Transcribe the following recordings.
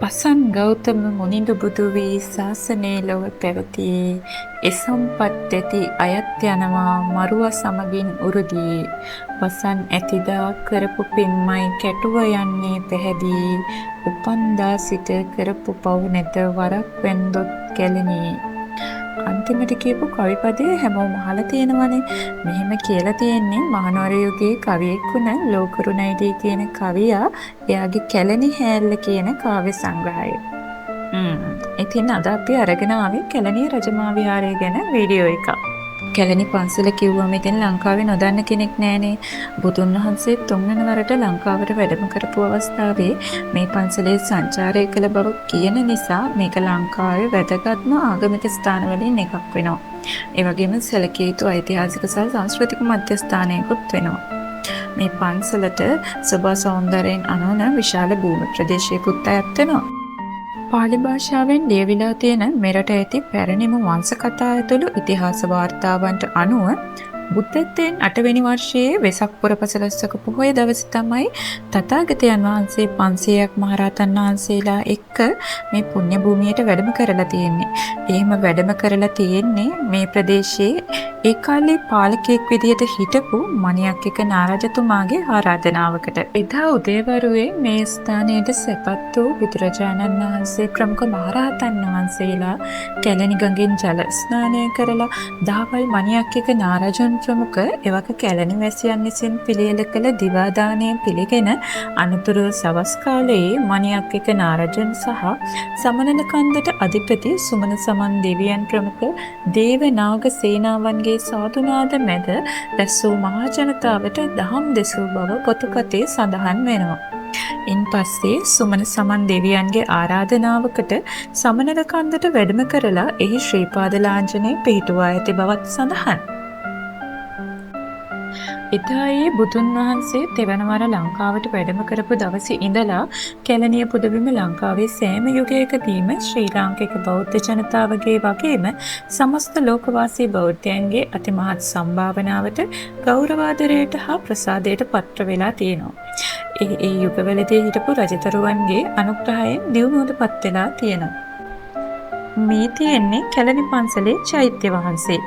පසන් ගෞතම මුනිඳු බුදු වී ශාසනයේ ලොව පැවතියේ එසම්පත් ඇති අයත් යනවා මරුව සමගින් උරුදී පසන් ඇතිදා කරපු පින්මයි කැටුව යන්නේ පැහැදී උපන්දා සිට කරපු පව් නැත වරක් වෙන්දොත් කැලණී අන්තිමට කියපු කවි පදේ හැමෝම අහලා තියෙනවනේ. මෙහෙම කියලා තියෙන්නේ මහනුවර යුගයේ කවියෙක් වුණ ලෝකරුණයිදී කියන කවියා එයාගේ කැලණි හැල්ල කියන කාව්‍ය සංග්‍රහය. ඉතින් අද අපි අරගෙන ආවේ කැලණි රජමහා විහාරය ගැන වීඩියෝ එකක්. කැලණි පන්සල කිව්වම ඉතින් ලංකාවේ නොදන්න කෙනෙක් නෑනේ. බුදුන් වහන්සේ තුන්වන වරට ලංකාවට වැඩම කරපු අවස්ථාවේ මේ පන්සලේ සංචාරය කළ බව කියන නිසා මේක ලංකාවේ වැදගත්ම ආගමික ස්ථානවලින් එකක් වෙනවා. ඒ වගේම සැලකිය යුතු ඓතිහාසික සහ සංස්කෘතික මධ්‍යස්ථානයකුත් වෙනවා. මේ පන්සලට සබා සෞන්දර්යයෙන් අනෝන විශාල භූමි ප්‍රදේශයකුත් අයත් වෙනවා. පාලි භාෂාවෙන් ලියවිලා තියෙන මෙරට ඇති පැරණිම වංශ කතා ඇතුළු ඉතිහාස වාර්තාවන්ට අනුව බුද්ධත්වයෙන් 8 වෙනි වර්ෂයේ වෙසක් පුර පසළොස්වක පොහොය දවසේ තමයි තථාගතයන් වහන්සේ 500ක් මහරහතන් වහන්සේලා එක්ක මේ පුණ්‍ය භූමියට වැඩම කරලා තියෙන්නේ. එහෙම වැඩම කරලා තියෙන්නේ මේ ප්‍රදේශයේ ඒ කාලේ පාලකයෙක් විදියට හිටපු මණියක්ක නාරජතුමාගේ ආරාධනාවකට. එදා උදේවරුේ මේ ස්ථානයට සැපත් වූ බුදුරජාණන් වහන්සේ ප්‍රමුඛ මහරහතන් වහන්සේලා කැලණි ගඟෙන් ජල ස්නානය කරලා දහවල් මණියක්ක නාරජුන් ප්‍රමුඛ එවක කැලණි වැසියන් විසින් පිළියෙල කළ දිවා දාණය පිළිගෙන අනුතුරු සවස් කාලයේ මණියක්ක නාරජුන් සහ සමනල කන්දට අධිපති සුමන සමන් දෙවියන් ප්‍රමුඛ දේව නාග සේනාවන්ගේ සාදුනාද මැද රැස් වූ මහා ජනතාවට දහම් දෙසූ බව පොතපතේ සඳහන් වෙනවා. ඉන්පස්සේ සුමන සමන් දෙවියන්ගේ ආරාධනාවකට සමනල කන්දට වැඩම කරලා එහි ශ්‍රී පාද ලාංඡනය පිහිටුවා ඇති බවත් සඳහන්. එදායේ බුදුන් වහන්සේ තෙවනවර ලංකාවට වැඩම කරපු දවසේ ඉඳලා කැලණිය පුදබිම ලංකාවේ සෑම යුගයකදීම ශ්‍රී ලාංකික බෞද්ධ ජනතාවගේ වගේම සමස්ත ලෝකවාසී බෞද්ධයන්ගේ අතිමහත් සම්භාවනාවට ගෞරවාදරයට හා ප්‍රසාදයට පත්‍ර වෙලා තියෙනවා. ඒ යුගවලදී හිටපු රජතරුවන්ගේ අනුග්‍රහයෙන් දියුණුවටපත් වෙලා තියෙනවා. මේ තියෙන්නේ කැලණි පන්සලේ චෛත්‍ය වහන්සේ.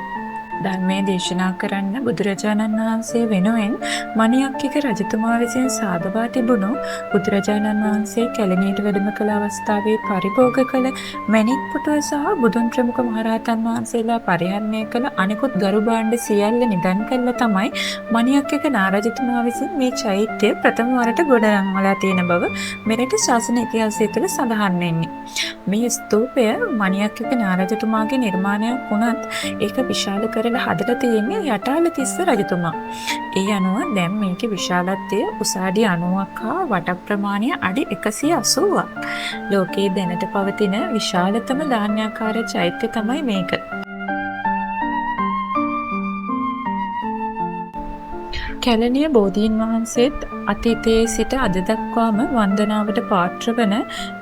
ධර්මයේ දේශනා කරන්න බුදුරජාණන් වහන්සේ වෙනුවෙන් මණියක්කික රජතුමා විසින් සාදවා තිබුණු බුදුරජාණන් වහන්සේ කැලණියට වැඩම කළ අවස්ථාවේ පරිභෝග කළ මණික් පුටුව සහ බුදුන් ප්‍රමුඛ මහරහතන් වහන්සේලා පරිහරණය කළ අනෙකුත් ගරු භාණ්ඩ සියල්ල නිදන් කළා තමයි මණියක්කික නාරජතුමා විසින් මේ චෛත්‍යය ප්‍රථම වරට ගොඩනංවලා තියෙන බව මෙරට ශාසන ඉතිහාසය තුළ සඳහන් වෙන්නේ. මේ ස්තූපය මණියක්කික නාරජතුමාගේ නිර්මාණයක් වුණත් ඒක විශාල කර හදලා තියෙන්නේ යටාලතිස්ස රජතුමා. ඒ අනුව දැන් මේකේ විශාලත්වය උස අඩි 90ක් හා වට ප්‍රමාණය අඩි 180ක්. ලෝකයේ දැනට පවතින විශාලතම ධාන්‍යාකාර චෛත්‍ය තමයි මේක. කැලණිය බෝධීන් වහන්සේත් අතීතයේ සිට අද දක්වාම වන්දනාවට පාත්‍ර වන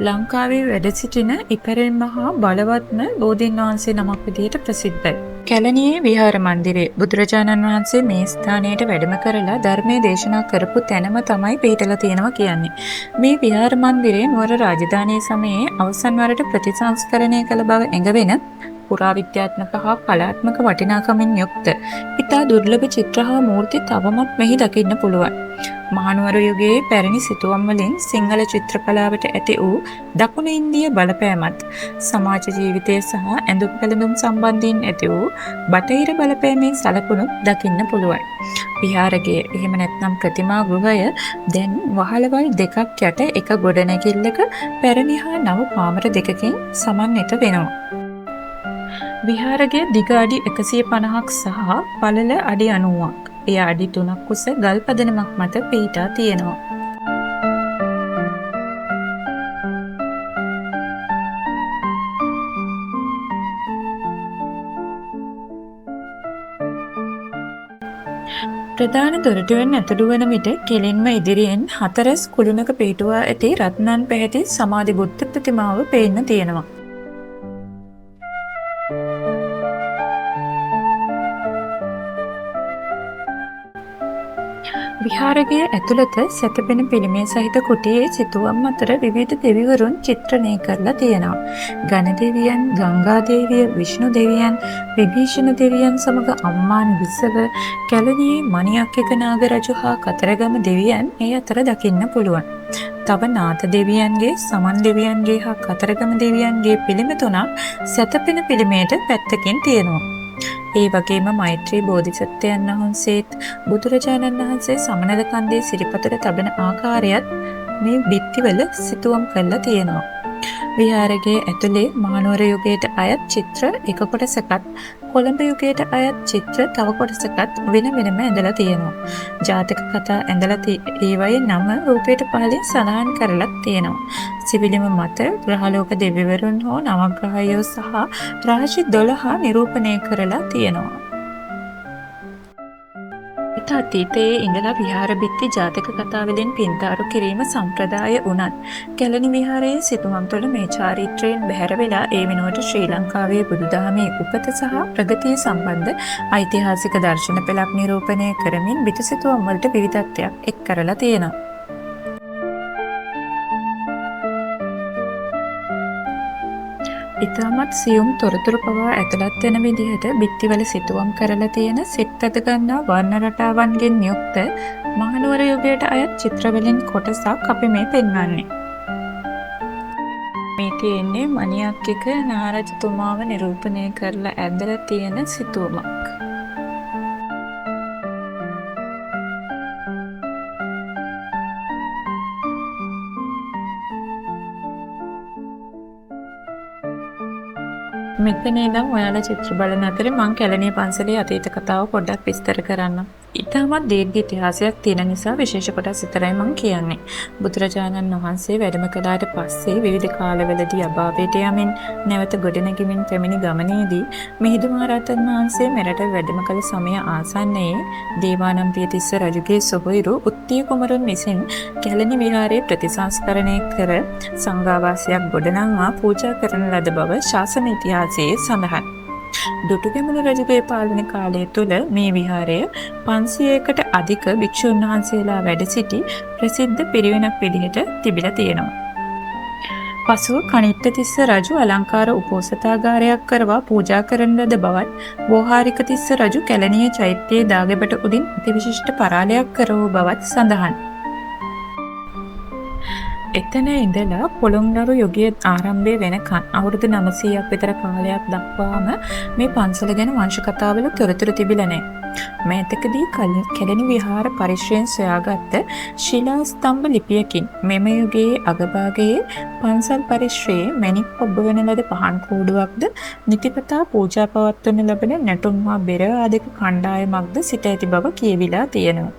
ලංකාවේ වැඩ සිටින ඉපැරැණි මහා බලවත්ම බෝධීන් වහන්සේ නමක් විදිහට ප්‍රසිද්ධයි. කැලණියේ විහාර මන්දිරයේ බුදුරජාණන් වහන්සේ මේ ස්ථානයට වැඩම කරලා ධර්මයේ දේශනා කරපු තැනම තමයි පිහිටලා තියෙනවා කියන්නේ. මේ විහාර මන්දිරය නුවර රාජධානී සමයේ අවසන් වරට ප්‍රතිසංස්කරණය කළ බව ඇඟවෙන පුරාවිද්‍යාත්මක හා කලාත්මක වටිනාකමින් යුක්ත ඉතා දුර්ලභ චිත්‍ර හා මූර්ති තවමත් මෙහි දකින්න පුළුවන්. මහනුවර යුගයේ පැරණි සිතුවම් වලින් සිංහල චිත්‍රකලාවට ඇති වූ දකුණු ඉන්දිය බලපෑමත් සමාජ ජීවිතය සහ ඇඳුම් පැළඳුම් සම්බන්ධයෙන් ඇති වූ බටහිර බලපෑමේ සලකුණු දකින්න පුළුවන්. විහාරයේ එහෙම නැත්නම් ප්‍රතිමා ගෘහය දැන් වහලවල් දෙකක් යට එක ගොඩනැගිල්ලක පැරණි හා නව කාමර දෙකකින් සමන්විත වෙනවා. විහාරයේ දිග අඩි 150ක් සහ පළල අඩි 90ක්. එය අඩි 3ක් උස ගල් පදනමක් මත පිහිටා තියෙනවා. ප්‍රධාන දොරටුවෙන් ඇතුළු වන විට කෙලින්ම ඉදිරියෙන් හතරස් කුළුණක පිහිටුවා ඇති රත්නන් පැහැති සමාධි බුද්ධ ප්‍රතිමාව පේන්න තියෙනවා. විහාරයේ ඇතුළත සැතපෙන පිළිමේ සහිත කුටියේ සිතුවම් අතර විවිධ දෙවිවරුන් චිත්‍රණය කරලා තියෙනවා. ගණ දෙවියන්, ගංගා දේවිය, විෂ්ණු දෙවියන්, විභීෂණ දෙවියන් සමග අම්මාන් විසව, කැලණියේ මණියක්කක නාග රජු හා කතරගම දෙවියන් ඒ අතර දකින්න පුළුවන්. තව නාථ දෙවියන්ගේ, සමන් දෙවියන්ගේ හා කතරගම දෙවියන්ගේ පිළිම තුනක් සැතපෙන පිළිමයට පැත්තකින් තියෙනවා. ඒ වගේම මෛත්‍රී බෝධිසත්වයන් වහන්සේත් බුදුරජාණන් වහන්සේ සමනල කන්දේ සිරිපතට තබන ආකාරයත් මේ බිත්තිවල සිතුවම් කරලා තියෙනවා. විහාරයේ ඇතුලේ මහනුවර යුගයට අයත් චිත්‍ර එක කොටසකත් කොළඹ යුගයට අයත් චිත්‍ර තව කොටසකත් වෙන වෙනම ඇඳලා තියෙනවා. ජාතක කතා ඇඳලා ඒවයේ නම රූපයට පහළින් සඳහන් කරලා තියෙනවා. සිවිලිම මත ග්‍රහලෝක දෙවිවරුන් හෝ නවග්‍රහයෝ සහ රාශි 12 නිරූපණය කරලා තියෙනවා. අතීතයේ ඉඳලා විහාර බිත්ති ජාතක කතා වලින් පින්තාරු කිරීම සම්ප්‍රදාය වුණත් කැලණි විහාරයේ සිතුවම් තුළ මේ චාරිත්‍රයෙන් බැහැර වෙලා ඒ වෙනුවට ශ්‍රී ලංකාවේ බුදුදහමේ උපත සහ ප්‍රගතිය සම්බන්ධ ඓතිහාසික දර්ශන පෙළක් නිරූපණය කරමින් බිතුසිතුවම් වලට විවිධත්වයක් එක් කරලා තියෙනවා. ඉතාමත් සියුම් තොරතුරු පවා ඇතුළත් වෙන විදිහට බිත්තිවල සිතුවම් කරලා තියෙන සිත් ඇද ගන්නා වර්ණ රටාවන්ගෙන් යුක්ත මහනුවර යුගයට අයත් චිත්‍රවලින් කොටසක් අපි මේ පෙන්වන්නේ. මේ තියෙන්නේ මණියක්කක නාරජතුමාව නිරූපණය කරලා ඇඳලා තියෙන සිතුවමක්. මෙතන ඉඳන් ඔයාලා චිත්‍ර බලන අතරේ මම කැලණිය පන්සලේ අතීත කතාව පොඩ්ඩක් විස්තර කරන්නම්. ඉතාමත් දීර්ඝ ඉතිහාසයක් තියෙන නිසා විශේෂ කොටස් විතරයි මම කියන්නේ. බුදුරජාණන් වහන්සේ වැඩම කළාට පස්සේ විවිධ කාලවලදී අභාවයට යමින් නැවත ගොඩනැගිමින් පැමිණි ගමනේදී මිහිඳු මහරහතන් වහන්සේ මෙරට වැඩම කළ සමය ආසන්නයේ දේවානම්පියතිස්ස රජුගේ සොහොයුරු උත්තිය කුමරුන් විසින් කැලණි විහාරයේ ප්‍රතිසංස්කරණය කර සංඝාවාසයක් ගොඩනංවා පූජා කරන ලද බව ශාසන ඉතිහාසයේ සඳහන්. දුටුගැමුණු රජුගේ පාලන කාලය තුළ මේ විහාරය 500කට අධික භික්ෂුන් වහන්සේලා වැඩ සිටි ප්‍රසිද්ධ පිරිවෙනක් විදිහට තිබිලා තියෙනවා. පසුව කනිට්ඨතිස්ස රජු අලංකාර උපෝසථාගාරයක් කරවා පූජා කරන ලද බවත් බෝහාරිකතිස්ස රජු කැලණියේ චෛත්‍යයේ දාගෙබට උඩින් අතිවිශිෂ්ට පරාලයක් කරවූ බවත් සඳහන්. එතන ඉඳලා පොළොන්නරු යුගයේ ආරම්භය වෙනකන් අවුරුදු 900ක් විතර කාලයක් දක්වාම මේ පන්සල ගැන වංශ කතාවල තොරතුරු තිබිලා නැහැ. මේතකදී කැලණි විහාර පරිශ්‍රයෙන් සොයාගත්ත ශිලා ස්තම්භ ලිපියකින් මෙම යුගයේ අගභාගයේ පන්සල් පරිශ්‍රයේ මැණික් ඔබවන ලද පහන් කූඩුවක්ද නිතිපතා පූජා පවත්වනු ලබන නැටුම් හා බෙර ආදික කණ්ඩායමක්ද සිට ඇති බව කියවිලා තියෙනවා.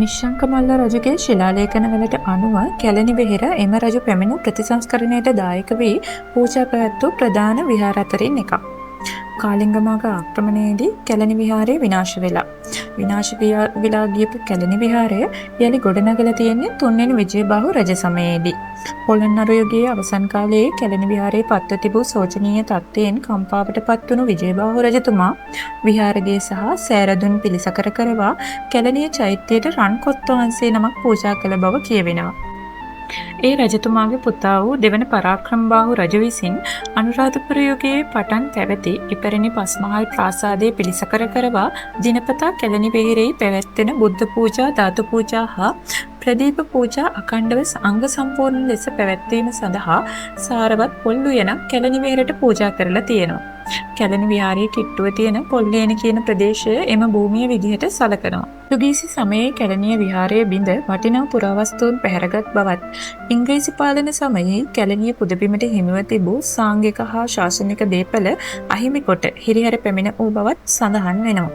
නිශ්ශංක මල්ල රජුගේ ශිලාලේඛනවලට අනුව කැලණි වෙහෙර එම රජු පැමිණ ප්‍රතිසංස්කරණයට දායක වී පූජා පැවැත්වූ ප්‍රධාන විහාර අතරින් එකක්. කාලිංගමාග ආක්‍රමණයේදී කැලණි විහාරය විනාශ වෙලා. විනාශ වෙලා ගියපු කැලණි විහාරය යලි ගොඩනගලා තියෙන්නේ 3 වෙනි විජයබාහු රජ සමයේදී. පොළොන්නරු යුගයේ අවසන් කාලයේ කැලණි විහාරයේ පත්ව තිබූ ශෝචනීය තත්ත්වයෙන් කම්පාවට පත්වුණු විජයබාහු රජතුමා විහාරයේ සහ සෑරදුන් පිළිසකර කරවා කැලණිය චෛත්‍යයට රන් කොත් වහන්සේ නමක් පූජා කළ බව කියවෙනවා. ඒ රජතුමාගේ පුතා වූ දෙවන පරාක්‍රමබාහු රජු විසින් අනුරාධපුර යුගයේ පටන් පැවති ඉපැරණි පස්මහල් ප්‍රාසාදයේ පිළිසකර කරවා දිනපතා කැලණි වෙහෙරේ පැවැත්වෙන බුද්ධ පූජා, ධාතු පූජා හා ප්‍රදීප පූජා අඛණ්ඩව අංග සම්පූර්ණ ලෙස පැවැත්වීම සඳහා සාරවත් පොල්ලුයනක් කැලණි වෙහෙරට පූජා කරලා තියෙනවා. කැලණි විහාරයේ කිට්ටුව තියෙන පොල්ලේන කියන ප්‍රදේශය එම භූමිය විදිහට සැලකනවා. සුගීසි සමයේ කැලණිය විහාරයේ බිඳ වටිනා පුරාවස්තුන් පැහැරගත් බවත් ඉංග්‍රීසි පාලන සමයේ කැලණිය පුදබිමට හිමිව තිබූ සාංගික හා ශාසනික දේපල අහිමි කොට හිරිහැර පැමිණ වූ බවත් සඳහන් වෙනවා.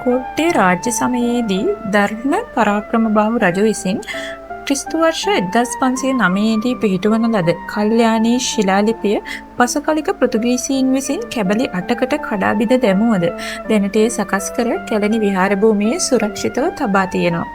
කෝට්ටේ රාජ්‍ය සමයේදී ධර්ම පරාක්‍රමබාහු රජු විසින් ක්‍රිස්තු වර්ෂ 1509 දී පිහිටුවන ලද කල්යාණී ශිලාලිපිය පසුකලික පෘතුගීසීන් විසින් කැබලි 8කට කඩා බිඳ දැමුවද දැනට සකස් කර කැලණි විහාර භූමියේ සුරක්ෂිතව තබා තියෙනවා.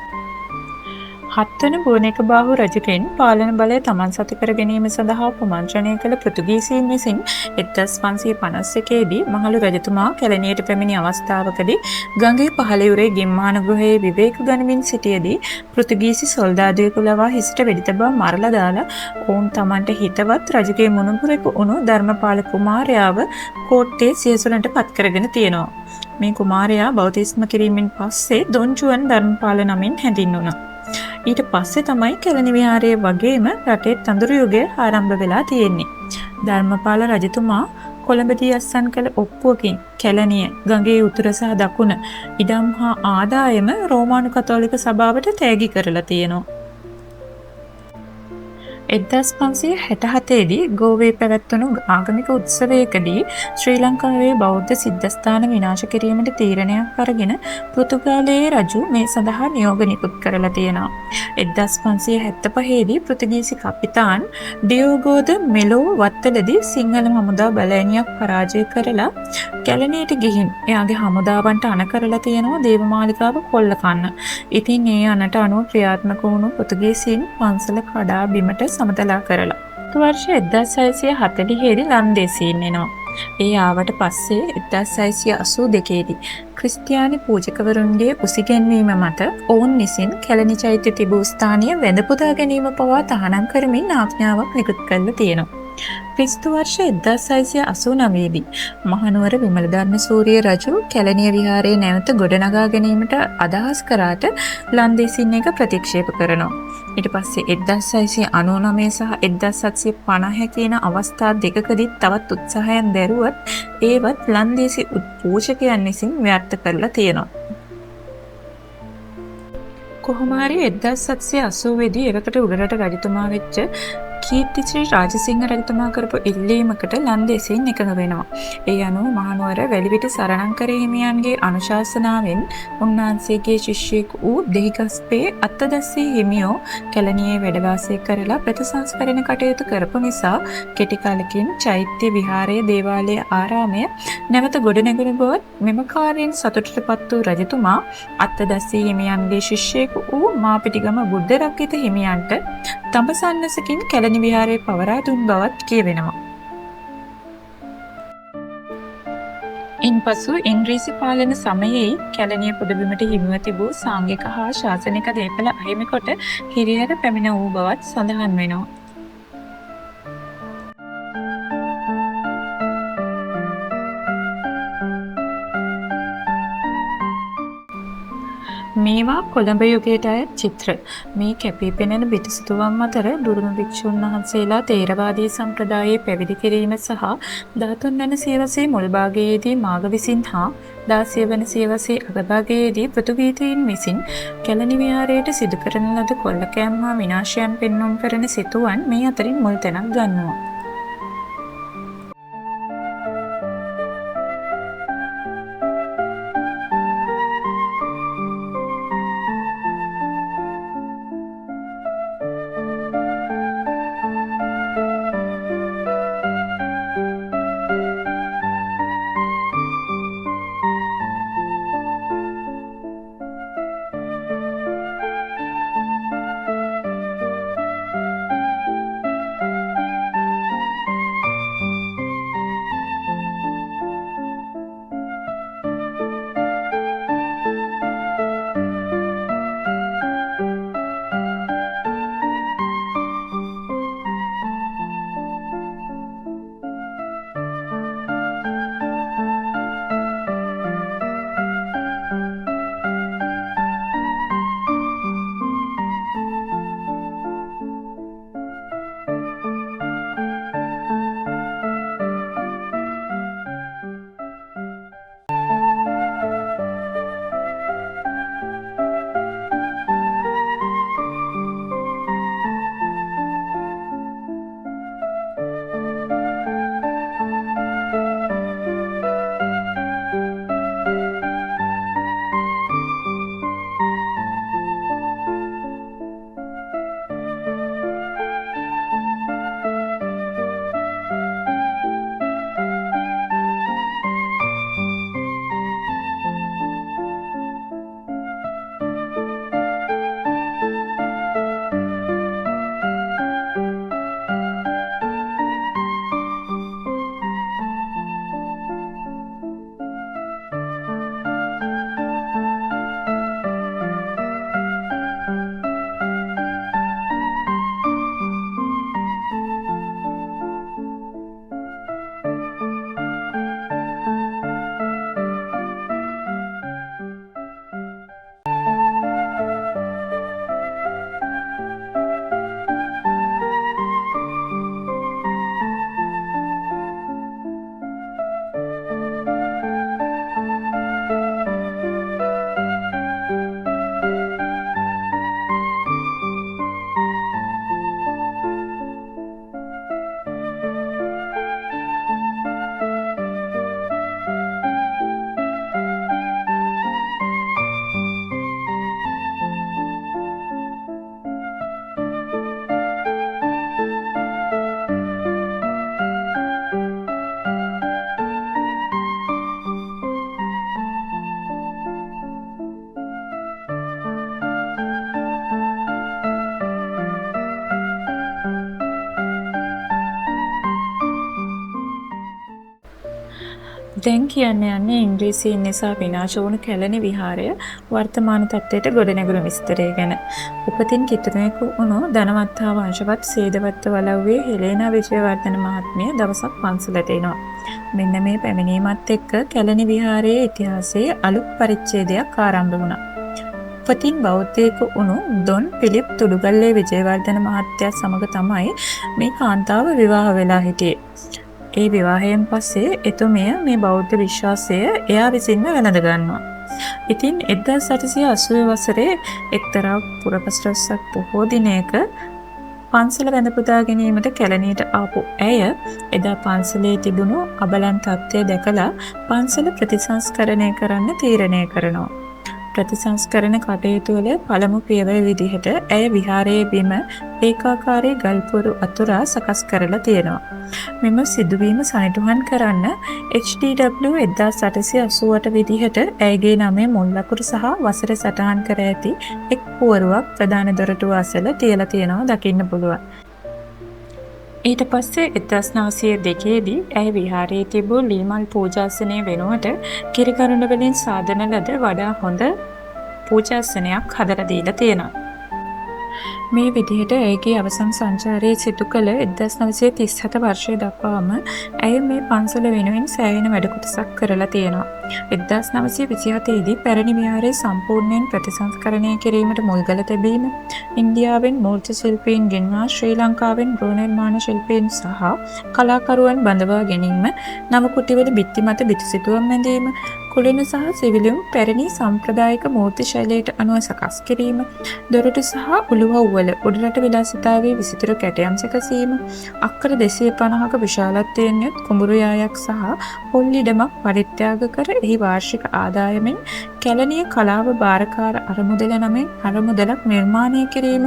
හත්වන බුවනේකබාහු රජුගෙන් පාලන බලය තමන් සතු කර ගැනීම සඳහා කුමන්ත්‍රණය කළ පෘතුගීසීන් විසින් 1551 දී මහලු රජතුමා කැලණියට පැමිණි අවස්ථාවකදී ගඟේ පහළයුරේ ගිම්මාන ගෘහයේ විවේක ගනිමින් සිටියදී පෘතුගීසි සොල්දාදුවෙකු ලවා හිසට වෙඩි තබා මරලා දාලා ඔවුන් තමන්ට හිතවත් රජුගේ මුණුපුරෙකු වුණු ධර්මපාල කුමාරයාව කෝට්ටේ සියසුනට පත් කරගෙන තියෙනවා. මේ කුමාරයා බෞතිස්ම කිරීමෙන් පස්සේ දොන්ජුවන් ධර්මපාල නමින් හැඳින්වුණා. ඊට පස්සේ තමයි කැලණි විහාරයේ වගේම රටේ තඳුරු යුගය ආරම්භ වෙලා තියෙන්නේ. ධර්මපාල රජතුමා කොළඹදී අත්සන් කළ ඔප්පුවකින් කැලණිය ගඟේ උතුර සහ දකුණ ඉඩම් හා ආදායම රෝමානු කතෝලික සභාවට තෑගි කරලා තියෙනවා. 1567 දී ගෝවේ පැවැත්වුණු ආගමික උත්සවයකදී ශ්‍රී ලංකාවේ බෞද්ධ සිද්ධස්ථාන විනාශ කිරීමට තීරණයක් අරගෙන පෘතුගාලයේ රජු මේ සඳහා නියෝග නිකුත් කරලා තියෙනවා. 1575 දී පෘතුගීසි කපිතාන් ඩියෝගෝ ද මෙලෝ වත්තලදී සිංහල හමුදා බලෑනියක් පරාජය කරලා කැලණියට ගිහින් එයාගේ හමුදාවන්ට අණ කරලා තියෙනවා දේවමාලිගාව කොල්ල කන්න. ඉතින් ඒ අනට අනුව ක්‍රියාත්මක වුණු පෘතුගීසීන් පන්සල කඩා බිමට සමතලා කරලා. වර්ෂ 1640 දී ලන්දේසීන් එනවා. ඒ ආවට පස්සේ 1682 දී ක්‍රිස්තියානි පූජකවරුන්ගේ උසිගැන්වීම මත ඔවුන් විසින් කැලණි චෛත්‍ය තිබූ ස්ථානීය වැඳ පුදා ගැනීම පවා තහනම් කරමින් ආඥාවක් නිකුත් කරලා තියෙනවා. ක්‍රිස්තු වර්ෂ 1689 දී මහනුවර විමලධර්ම සූරිය රජු කැලණිය විහාරයේ නැවත ගොඩනගා ගැනීමට අදහස් කරාට ලන්දේසින් එක ප්‍රතික්ෂේප කරනවා. ඊට පස්සේ 1699 සහ 1750 කියන අවස්ථා දෙකකදී තවත් උත්සාහයන් දැරුවත් ඒවත් ලන්දේසි පූජකයන් විසින් ව්‍යර්ථ කරලා තියෙනවා. කොහොම හරි 1780 දී එවකට උඩරට රජතුමා වෙච්ච කීර්තිශ්‍රී රාජසිංහ රජතුමා කරපු ඉල්ලීමකට ලන්දේසීන් එකඟ වෙනවා. ඒ අනුව මහනුවර වැලිවිට සරණංකර හිමියන්ගේ අනුශාසනාවෙන් උන්වහන්සේගේ ශිෂ්‍යෙකු වූ දෙහිගස්පේ අත්තදස්සේ හිමියෝ කැලණියේ වැඩ වාසය කරලා ප්‍රතිසංස්කරණ කටයුතු කරපු නිසා කෙටි කාලෙකින් චෛත්‍ය විහාරයේ දේවාලයේ ආරාමය නැවත ගොඩනැගුණු බවත් මෙම කාර්යයෙන් සතුටටපත් වූ රජතුමා අත්තදස්සේ හිමියන්ගේ ශිෂ්‍යෙකු වූ මාපිටිගම බුද්ධරක්කිත හිමියන්ට තඹසන්නසකින් කැලණි විහාරයේ පවරා දුන් බවත් කියවෙනවා. ඉන්පසු ඉංග්‍රීසි පාලන සමයේ කැලණිය පුදබිමට හිමිව තිබූ සාංඝික හා ශාසනික දේපල අහිමි කොට හිරිහැර පැමිණ වූ බවත් සඳහන් වෙනවා. මේවා කොළඹ යුගයට අයත් චිත්‍ර. මේ කැපී පෙනෙන පිටසිතුවම් අතර බුරුම භික්ෂුන් වහන්සේලා ථේරවාදී සම්ප්‍රදායේ පැවිදි කිරීම සහ 13 වන සියවසේ මුල් භාගයේදී මාඝ විසින් හා 16 වන සියවසේ අග භාගයේදී පෘතුගීතයින් විසින් කැලණි විහාරයට සිදු කරන ලද කොල්ලකෑම් හා විනාශයන් පෙන්වුම් කරන සිතුවම් මේ අතරින් මුල් තැනක් ගන්නවා. දැන් කියන්න යන්නේ ඉංග්‍රීසීන් නිසා විනාශ වුණු කැලණි විහාරය වර්තමාන තත්ත්වයට ගොඩනැගුණු විස්තරය ගැන. උපතින් කිතුණෙකු වුණු ධනවත් හා වංශවත් සේදවත්ත වලව්වේ හෙලේනා විජයවර්ධන මහත්මිය දවසක් පන්සලට එනවා. මෙන්න මේ පැමිණීමත් එක්ක කැලණි විහාරයේ ඉතිහාසයේ අලුත් පරිච්ඡේදයක් ආරම්භ වුණා. උපතින් බෞද්ධයෙකු වුණු ඩොන් පිලිප් තුඩුගල්ලේ විජයවර්ධන මහත්තයා සමග තමයි මේ කාන්තාව විවාහ වෙලා හිටියේ. ඒ විවාහයෙන් පස්සේ එතුමිය මේ බෞද්ධ විශ්වාසය එයා විසින්ම වැළඳ ගන්නවා. ඉතින් 1880 වසරේ එක්තරා පුරපස්රස්සක් පොහෝ දිනයක පන්සල වැඳ පුදා ගැනීමට කැලණියට ආපු ඇය එදා පන්සලේ තිබුණු අබලන් තත්ත්වය දැකලා පන්සල ප්‍රතිසංස්කරණය කරන්න තීරණය කරනවා. ප්‍රතිසංස්කරණ කටයුතු වල පළමු පියවර විදිහට ඇය විහාරයේ බිම ඒකාකාරී ගල්පොරු අතුරා සකස් කරලා තියෙනවා. මෙම සිදුවීම සනිටුහන් කරන්න HDW 1888 විදිහට ඇයගේ නමේ මුල් ලකුරු සහ වසර සටහන් කර ඇති එක් පුවරුවක් ප්‍රධාන දොරටුව අසල තියලා තියෙනවා දකින්න පුළුවන්. ඊට පස්සේ 1902 දී ඇය විහාරයේ තිබූ ලීමල් පූජාසනය වෙනුවට කිරිකරුණ වලින් සාදන ලද වඩා හොඳ පූජාසනයක් හදලා දීලා තියෙනවා. මේ විදිහට ඇයගේ අවසන් සංචාරයේ සිදු කළ 1937 වර්ෂය දක්වාම ඇය මේ පන්සල වෙනුවෙන් සෑහෙන වැඩ කොටසක් කරලා තියෙනවා. 1927 දී පැරණි විහාරය සම්පූර්ණයෙන් ප්‍රතිසංස්කරණය කිරීමට මුල්ගල තැබීම, ඉන්දියාවෙන් මූර්ති ශිල්පීන් ගෙන්වා ශ්‍රී ලංකාවෙන් ගෘහ නිර්මාණ ශිල්පීන් සහ කලාකරුවන් බඳවා ගැනීම, නව කුටිවල බිත්ති මත බිතුසිතුවම් ඇඳීම, කුළුණු සහ සිවිලුම් පැරණි සම්ප්‍රදායික මූර්ති ශෛලයට අනුව සකස් කිරීම, දොරටු සහ උළුවව්වල උඩරට විලාසිතාවේ විසිතුරු කැටයම් සැකසීම, අක්කර 250ක විශාලත්වයෙන් යුත් කුඹුරු යායක් සහ පොල් ඉඩමක් පරිත්‍යාග කර එහි වාර්ෂික ආදායමෙන් කැලණිය කලාව භාරකාර අරමුදල නමින් අරමුදලක් නිර්මාණය කිරීම,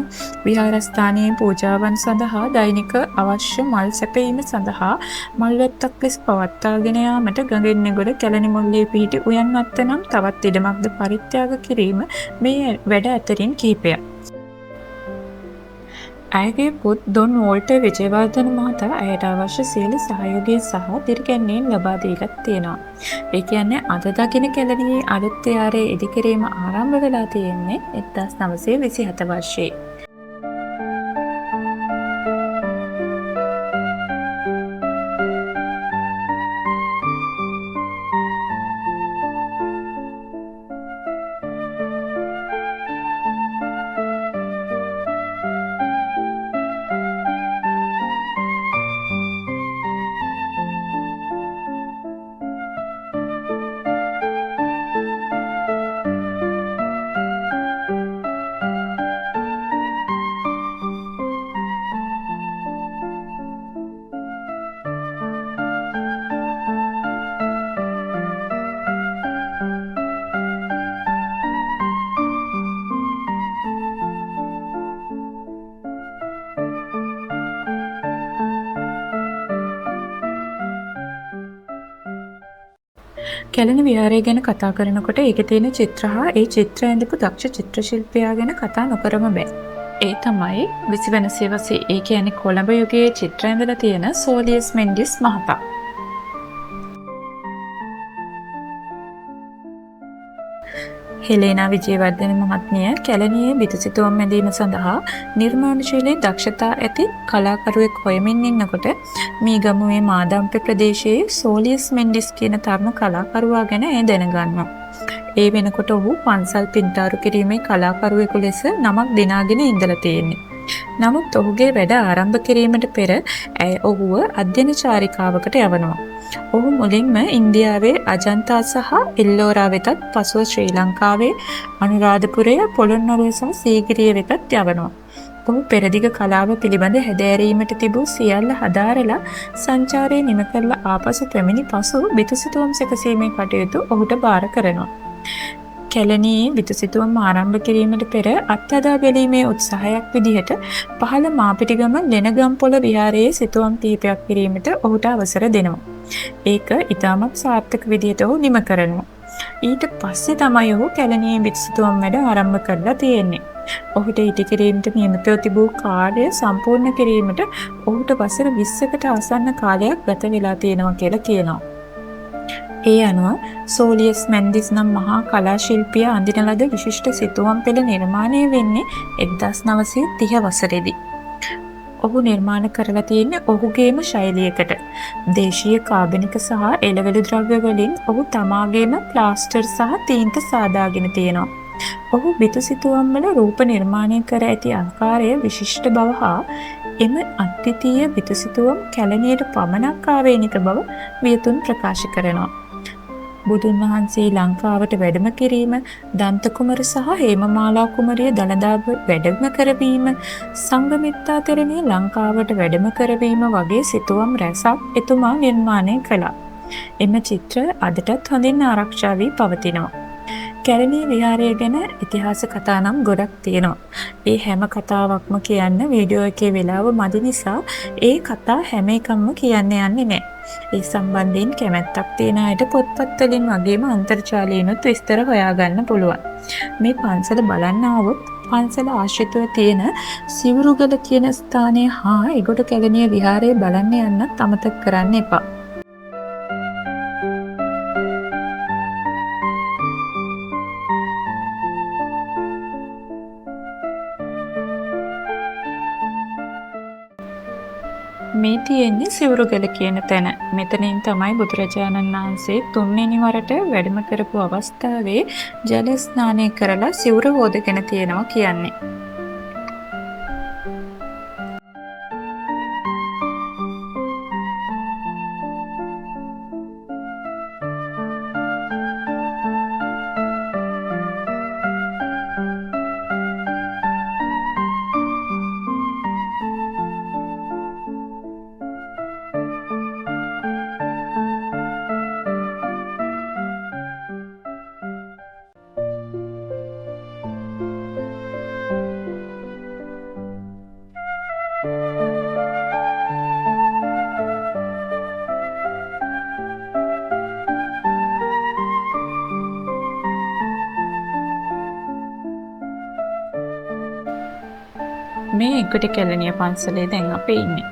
විහාරස්ථානයේ පූජාවන් සඳහා දෛනික අවශ්‍ය මල් සැපයීම සඳහා මල්වත්තක් ලෙස පවත්වාගෙන යාමට ගඟෙන් නැගොඩ කැලණි මුල්ලේ පිහිටි උයන්වත්ත නම් තවත් ඉඩමක්ද පරිත්‍යාග කිරීම මේ වැඩ අතරින් කිහිපයක්. ඇයගේ පුත් ඩොන් වෝල්ටර් විජයවර්ධන මහතා ඇයට අවශ්‍ය සියලු සහයෝගය සහ දිරිගැන්වීම් ලබා දීලා තියෙනවා. ඒ කියන්නේ අද දකින කැලණියේ අලුත් යාරේ ඉදිකිරීම ආරම්භ වෙලා තියෙන්නේ 1927 වර්ෂයේ. කැලණි විහාරය ගැන කතා කරනකොට ඒකේ තියෙන චිත්‍ර හා ඒ චිත්‍ර ඇඳපු දක්ෂ චිත්‍ර ශිල්පියා ගැන කතා නොකරම බෑ. ඒ තමයි 20 වෙනි සියවසේ ඒ කියන්නේ කොළඹ යුගයේ චිත්‍ර ඇඳලා තියෙන සෝලියස් මෙන්ඩිස් මහතා. හෙලේනා විජයවර්ධන මහත්මිය කැලණියේ බිතුසිතුවම් ඇඳීම සඳහා නිර්මාණශීලී දක්ෂතා ඇති කලාකරුවෙක් හොයමින් ඉන්නකොට මේ ගමුවේ මාදම්පෙ ප්‍රදේශයේ සෝලියස් මෙන්ඩිස් කියන තරුණ කලාකරුවා ගැන ඇය දැනගන්නවා. ඒ වෙනකොට ඔහු පන්සල් පින්තාරු කිරීමේ කලාකරුවෙකු ලෙස නමක් දිනාගෙන ඉඳලා තියෙන්නේ. නමුත් ඔහුගේ වැඩ ආරම්භ කිරීමට පෙර ඇය ඔහුව අධ්‍යයන චාරිකාවකට යවනවා. ඔහු මුලින්ම ඉන්දියාවේ අජන්තා සහ එල්ලෝරා වෙතත් පසුව ශ්‍රී ලංකාවේ අනුරාධපුරය, පොළොන්නරුව සහ සීගිරිය වෙතත් යවනවා. ඔහු පෙරදිග කලාව පිළිබඳ හැදෑරීමට තිබූ සියල්ල හදාරලා සංචාරය නිම කරලා ආපසු පැමිණි පසු බිතුසිතුවම් සැකසීමේ කටයුතු ඔහුට බාර කරනවා. කැලණියේ බිතුසිතුවම් ආරම්භ කිරීමට පෙර අත්හදා බැලීමේ උත්සාහයක් විදිහට පහළ මාපිටිගම ලෙනගම්පොළ විහාරයේ සිතුවම් කිහිපයක් කිරීමට ඔහුට අවසර දෙනවා. ඒක ඉතාමත් සාර්ථක විදිහට ඔහු නිම කරනවා. ඊට පස්සේ තමයි ඔහු කැලණියේ බිතුසිතුවම් වැඩ ආරම්භ කරලා තියෙන්නේ. ඔහුට ඉටි කිරීමට නියමිතව තිබූ කාර්ය සම්පූර්ණ කිරීමට ඔහුට වසර 20කට ආසන්න කාලයක් ගත වෙලා තියෙනවා කියලා කියනවා. ඒ අනුව සෝලියස් මැන්දිස් නම් මහා කලා ශිල්පිය අඳින ලද විශිෂ්ට සිතුවම් පෙළ නිර්මාණය වෙන්නේ 1930 වසරේදී. ඔහු නිර්මාණ කරලා තියෙන්නේ ඔහුගේම ශෛලියකට. දේශීය කාබනික සහ එළවලු ද්‍රව්‍ය වලින් ඔහු තමාගේම ප්ලාස්ටර් සහ තීන්ත සාදාගෙන තියෙනවා. ඔහු බිතු සිතුවම් වල රූප නිර්මාණය කර ඇති ආකාරය විශිෂ්ට බව හා එම අද්විතීය බිතු සිතුවම් කැලණියට පමණක් ආවේනික බව වියතුන් ප්‍රකාශ කරනවා. බුදුන් වහන්සේ ලංකාවට වැඩම කිරීම, දන්ත කුමර සහ හේමමාලා කුමරිය දළදාව වැඩම කරවීම, සංඝමිත්තා තෙරණිය ලංකාවට වැඩම කරවීම වගේ සිතුවම් රැසක් එතුමා නිර්මාණය කළා. එම චිත්‍ර අදටත් හොඳින් ආරක්ෂා වී පවතිනවා. කැලණිය විහාරය ගැන ඉතිහාස කතා නම් ගොඩක් තියෙනවා. ඒ හැම කතාවක්ම කියන්න වීඩියෝ එකේ වෙලාව මදි නිසා ඒ කතා හැම එකක්ම කියන්න යන්නේ නැහැ. ඒ සම්බන්ධයෙන් කැමැත්තක් තියෙන අයට පොත්පත් වලින් වගේම අන්තර්ජාලයෙන්ුත් විස්තර හොයාගන්න පුළුවන්. මේ පන්සල බලන්න ආවොත් පන්සල ආශ්‍රිතව තියෙන සිවුරුගල කියන ස්ථානය හා එගොඩ කැලණිය විහාරය බලන්න යන්නත් අමතක කරන්න එපා. මේ තියෙන්නේ සිවුරුගල කියන තැන. මෙතනින් තමයි බුදුරජාණන් වහන්සේ 3 වෙනි වරට වැඩම කරපු අවස්ථාවේ ජල ස්නානය කරලා සිවුර හොදගෙන තියෙනවා කියන්නේ. මේ එකට කැලණිය පන්සලේ දැන් අපි ඉන්නේ.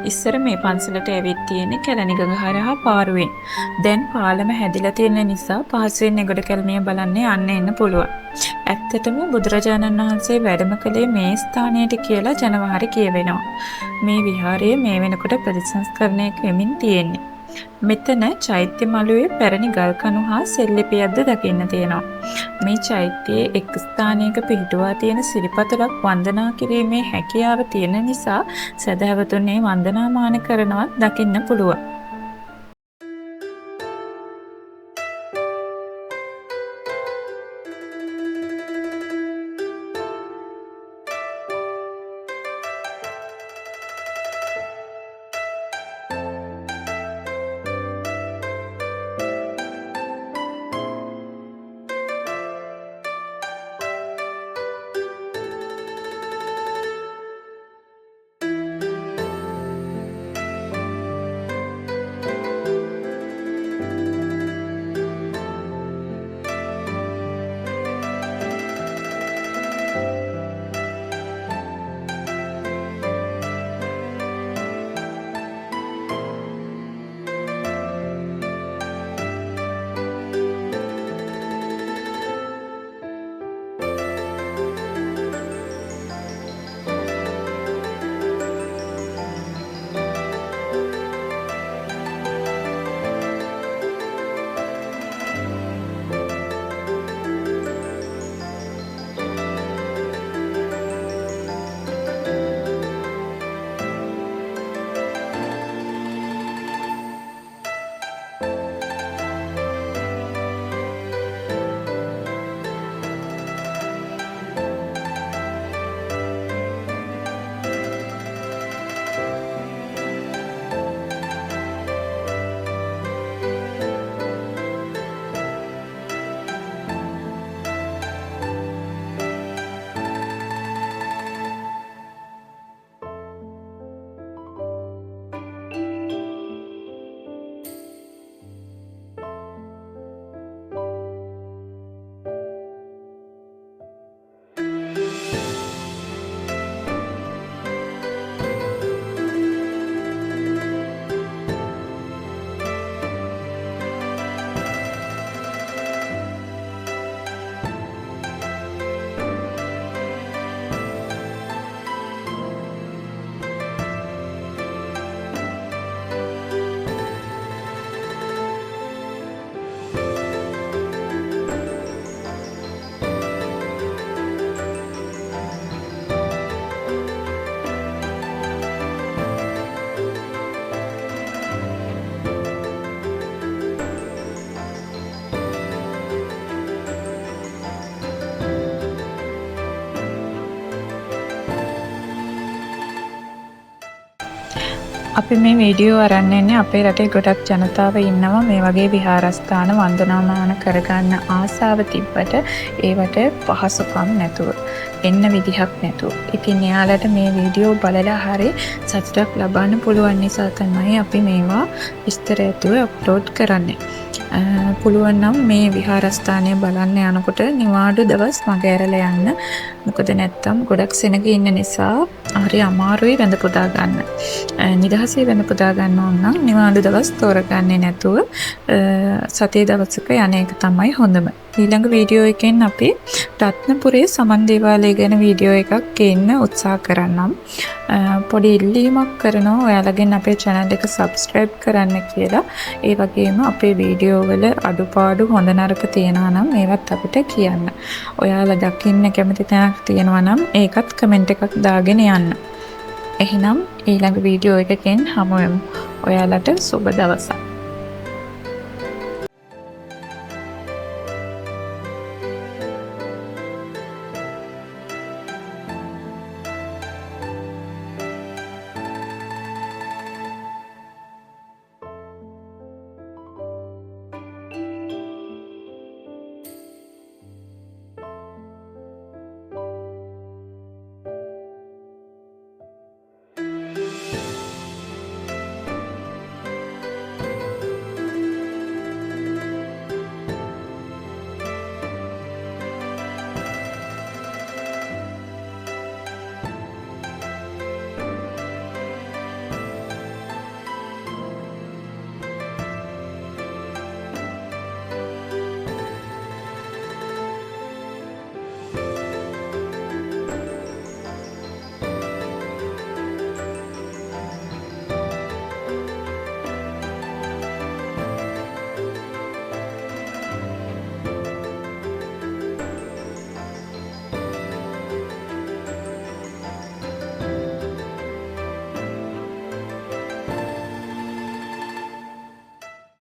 ඉස්සර මේ පන්සලට ඇවිත් තියෙන්නේ කැලණිගඟ හරහා පාරුවෙන්. දැන් පාලම හැදිලා තියෙන නිසා පහසුවෙන් එගොඩ කැලණිය බලන්න යන්න එන්න පුළුවන්. ඇත්තටම බුදුරජාණන් වහන්සේ වැඩම කළේ මේ ස්ථානයට කියලා ජනවාරි කියවෙනවා. මේ විහාරය මේ වෙනකොට ප්‍රතිසංස්කරණය වෙමින් තියෙන්නේ. මෙතන චෛත්‍ය මළුවේ පැරණි ගල් කණු හා සෙල්ලිපියක්ද දකින්න තියෙනවා. මේ චෛත්‍යයේ එක් ස්ථානයක පිහිටුවා තියෙන සිරිපතුලක් වන්දනා කිරීමේ හැකියාව තියෙන නිසා සදහැවතුන් මේ වන්දනාමාන කරනවත් දකින්න පුළුවන්. අපි මේ වීඩියෝ අරන් එන්නේ අපේ රටේ ගොඩක් ජනතාව ඉන්නවා මේ වගේ විහාරස්ථාන වන්දනාමාන කරගන්න ආසාව තිබ්බට ඒවට පහසුකම් නැතුව එන්න විදිහක් නැතුව. ඉතින් එයාලට මේ වීඩියෝ බලලා හරි සතුටක් ලබන්න පුළුවන් නිසා තමයි අපි මේවා විස්තර ඇතුව අප්ලෝඩ් කරන්නේ. පුළුවන් නම් මේ විහාරස්ථානය බලන්න යනකොට නිවාඩු දවස් මග ඇරලා යන්න. මොකද නැත්තම් ගොඩක් සෙනග ඉන්න නිසා හරි අමාරුයි වැඳ පුදා ගන්න. නිදහසේ වැඳ පුදා ගන්න ඕන නම් නිවාඩු දවස් තෝරගන්නේ නැතුව සතිය දවසක යන එක තමයි හොඳම. ඊළඟ වීඩියෝ එකෙන් අපි රත්නපුරේ සමන් දේවාලය ගැන වීඩියෝ එකක් ගේන්න උත්සාහ කරන්නම්. පොඩි ඉල්ලීමක් කරනවා ඔයාලගෙන් අපේ channel එක subscribe කරන්න කියලා. ඒ වගේම අපේ වීඩියෝ වල අඩුපාඩු හොඳ නරක තියෙනවා නම් ඒවත් අපිට කියන්න. ඔයාලා දකින්න කැමති තැනක් තියෙනවා නම් ඒකත් කමෙන්ට් එකක් දාගෙන යන්න. එහෙනම් ඊළඟ වීඩියෝ එකකින් හමු වෙමු. ඔයාලට සුබ දවසක්.